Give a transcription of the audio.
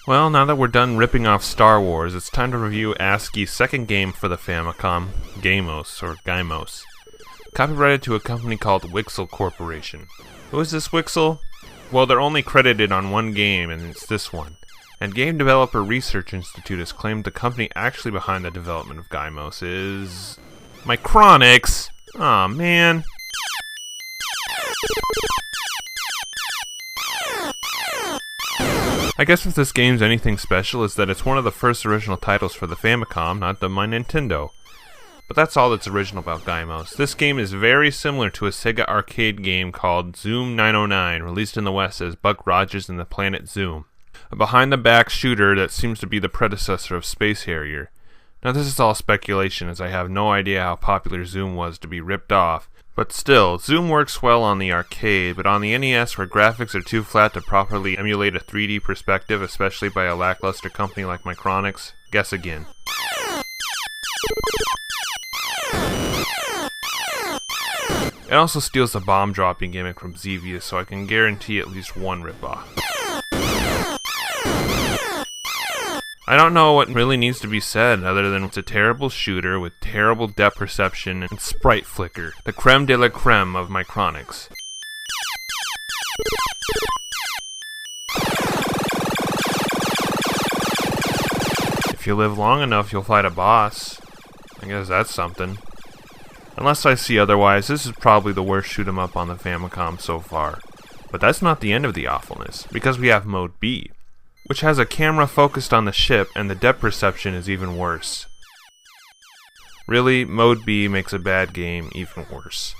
Well, now that we're done ripping off Star Wars, it's time to review ASCII's second game for the Famicom, Geimos. Copyrighted to a company called Wixel Corporation. Who is this Wixel? Well, they're only credited on one game, and it's this one. And Game Developer Research Institute has claimed the company actually behind the development of Geimos is... Micronix! Aw, man. I guess if this game's anything special, is that it's one of the first original titles for the Famicom, not the My Nintendo. But that's all that's original about Geimos. This game is very similar to a Sega arcade game called Zoom 909, released in the West as Buck Rogers and the Planet Zoom, a behind-the-back shooter that seems to be the predecessor of Space Harrier. Now this is all speculation, as I have no idea how popular Zoom was to be ripped off, but still, Zoom works well on the arcade, but on the NES where graphics are too flat to properly emulate a 3D perspective, especially by a lackluster company like Micronix, guess again. It also steals the bomb dropping gimmick from Xevious, so I can guarantee at least one ripoff. I don't know what really needs to be said other than it's a terrible shooter with terrible depth perception and sprite flicker, the creme de la creme of Micronix. If you live long enough, you'll fight a boss. I guess that's something. Unless I see otherwise, this is probably the worst shoot 'em up on the Famicom so far. But that's not the end of the awfulness, because we have Mode B, which has a camera focused on the ship, and the depth perception is even worse. Really, Mode B makes a bad game even worse.